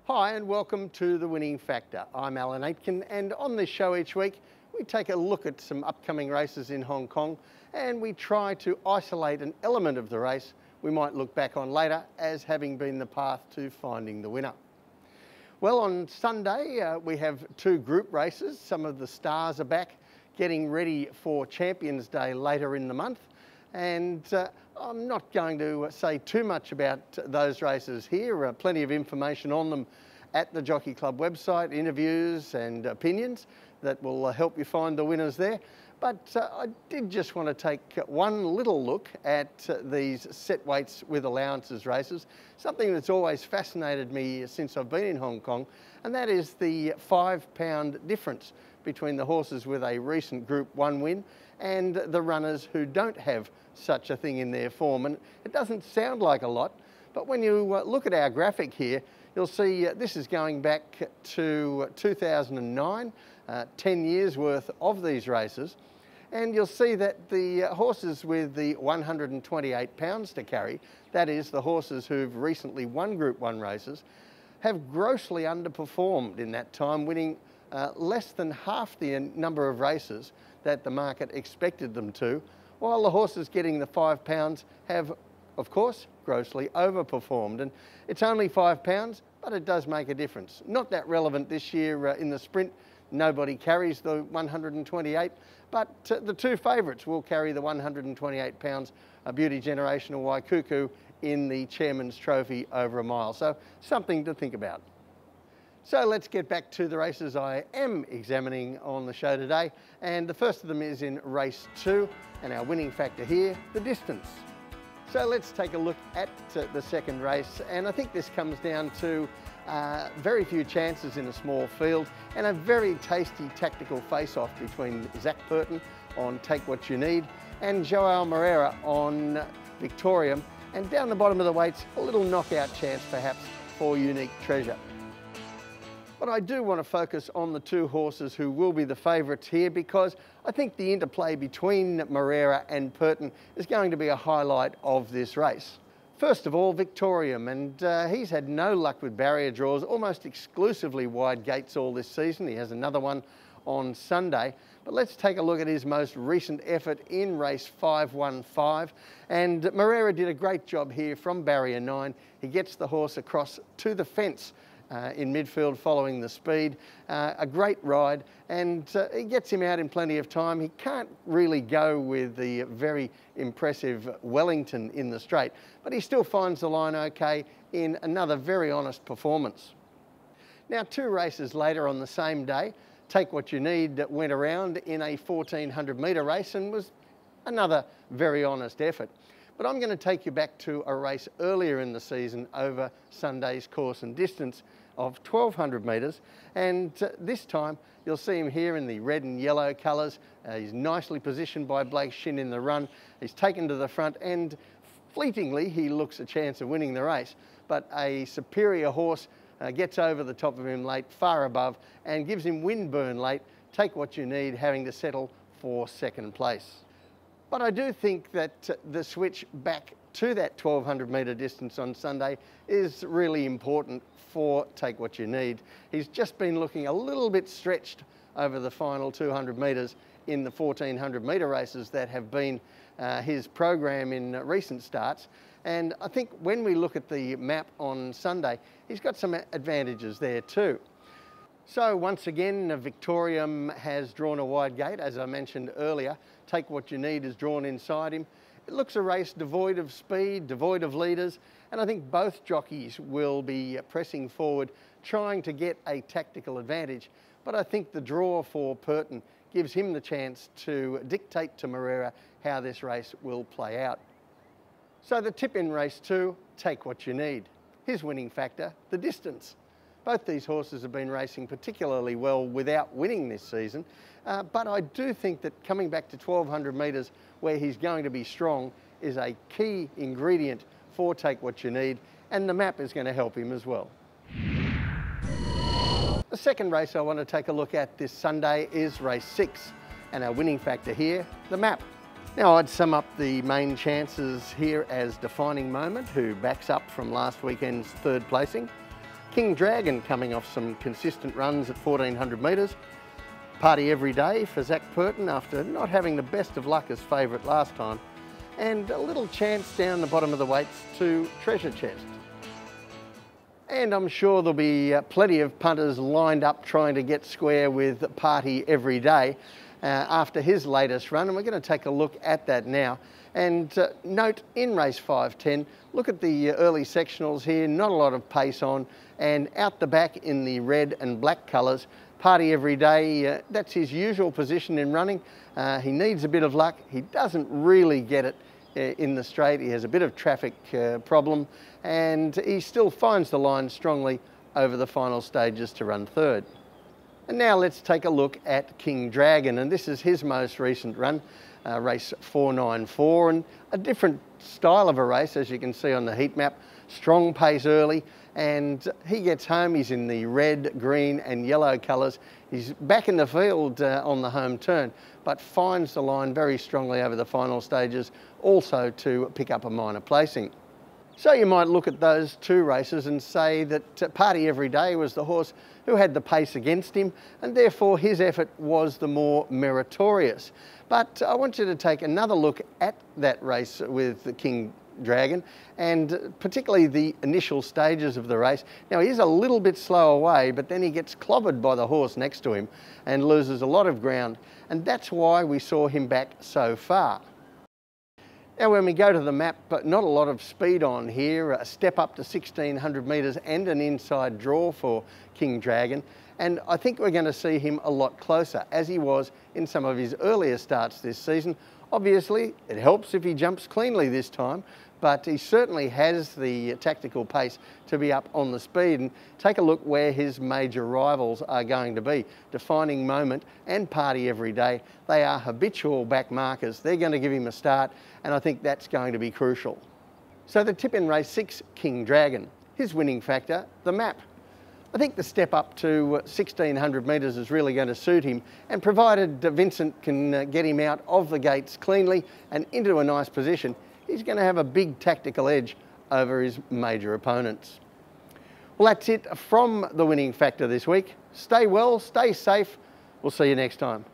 Hi and welcome to The Winning Factor. I'm Alan Aitken, and on this show each week we take a look at some upcoming races in Hong Kong and we try to isolate an element of the race we might look back on later as having been the path to finding the winner. Well, on Sunday we have two group races. Some of the stars are back getting ready for Champions Day later in the month, and I'm not going to say too much about those races here. Plenty of information on them at the Jockey Club website, interviews and opinions that will help you find the winners there. But I did just want to take one little look at these set weights with allowances races, something that's always fascinated me since I've been in Hong Kong, and that is the £5 difference between the horses with a recent Group 1 win and the runners who don't have such a thing in their form. And it doesn't sound like a lot, but when you look at our graphic here, you'll see this is going back to 2009, 10 years worth of these races. And you'll see that the horses with the 128 pounds to carry, that is the horses who've recently won Group 1 races, have grossly underperformed in that time, winning less than half the number of races that the market expected them to, while the horses getting the £5 have, of course, grossly overperformed. And it's only £5, but it does make a difference. Not that relevant this year in the sprint. Nobody carries the 128, but the two favourites will carry the 128 pounds, Beauty Generational Waikuku in the Chairman's Trophy over a mile. So something to think about. So let's get back to the races I am examining on the show today. And the first of them is in race 2, and our winning factor here, the distance. So let's take a look at the second race, and I think this comes down to very few chances in a small field and a very tasty tactical face-off between Zac Purton on Take What You Need and Joao Moreira on Victorium, and down the bottom of the weights, a little knockout chance perhaps for Unique Treasure. But I do want to focus on the two horses who will be the favourites here, because I think the interplay between Moreira and Purton is going to be a highlight of this race. First of all, Victorium, and he's had no luck with barrier draws, almost exclusively wide gates all this season. He has another one on Sunday. But let's take a look at his most recent effort in race 515. And Moreira did a great job here from barrier 9. He gets the horse across to the fence in midfield following the speed. A great ride, and he gets him out in plenty of time. He can't really go with the very impressive Wellington in the straight, but he still finds the line okay in another very honest performance. Now, two races later on the same day, Take What You Need went around in a 1400 metre race and was another very honest effort. But I'm going to take you back to a race earlier in the season over Sunday's course and distance of 1200 metres, and this time you'll see him here in the red and yellow colours. He's nicely positioned by Blake Shin in the run. He's taken to the front, and fleetingly he looks a chance of winning the race, but a superior horse gets over the top of him late, far above, and gives him wind burn late. Take What You Need having to settle for second place. But I do think that the switch back to that 1200 metre distance on Sunday is really important for Take What You Need. He's just been looking a little bit stretched over the final 200 metres in the 1400 metre races that have been his program in recent starts. And I think when we look at the map on Sunday, he's got some advantages there too. So once again, Victorium has drawn a wide gate, as I mentioned earlier. Take What You Need is drawn inside him. It looks a race devoid of speed, devoid of leaders, and I think both jockeys will be pressing forward, trying to get a tactical advantage. But I think the draw for Purton gives him the chance to dictate to Moreira how this race will play out. So the tip in race 2, Take What You Need. His winning factor, the distance. Both these horses have been racing particularly well without winning this season, but I do think that coming back to 1200 metres where he's going to be strong is a key ingredient for Take What You Need, and the map is going to help him as well. The second race I want to take a look at this Sunday is race 6, and our winning factor here, the map. Now, I'd sum up the main chances here as Defining Moment, who backs up from last weekend's third placing. King Dragon coming off some consistent runs at 1400 metres. Party every day for Zach Purton after not having the best of luck as favourite last time. And a little chance down the bottom of the weights to Treasure Chest. And I'm sure there'll be plenty of punters lined up trying to get square with Party every day after his latest run, and we're going to take a look at that now. And note in race 5:10, look at the early sectionals here, not a lot of pace on, and out the back in the red and black colours, Party every day, that's his usual position in running. He needs a bit of luck. He doesn't really get it in the straight. He has a bit of traffic problem, and he still finds the line strongly over the final stages to run third. And now let's take a look at King Dragon, and this is his most recent run, race 494, and a different style of a race, as you can see on the heat map. Strong pace early, and he gets home. He's in the red, green and yellow colours. He's back in the field on the home turn, but finds the line very strongly over the final stages, also to pick up a minor placing. So you might look at those two races and say that Party every day was the horse who had the pace against him, and therefore his effort was the more meritorious. But I want you to take another look at that race with the King Dragon, and particularly the initial stages of the race. Now, he is a little bit slow away, but then he gets clobbered by the horse next to him and loses a lot of ground, and that's why we saw him back so far. Now when we go to the map, but not a lot of speed on here, a step up to 1600 metres and an inside draw for King Dragon. And I think we're going to see him a lot closer, as he was in some of his earlier starts this season. Obviously, it helps if he jumps cleanly this time, but he certainly has the tactical pace to be up on the speed. And take a look where his major rivals are going to be. Defining Moment and Party every day, they are habitual back markers. They're going to give him a start, and I think that's going to be crucial. So the tip in race 6, King Dragon. His winning factor, the map. I think the step up to 1600 metres is really going to suit him, and provided Vincent can get him out of the gates cleanly and into a nice position, he's going to have a big tactical edge over his major opponents. Well, that's it from the winning factor this week. Stay well, stay safe. We'll see you next time.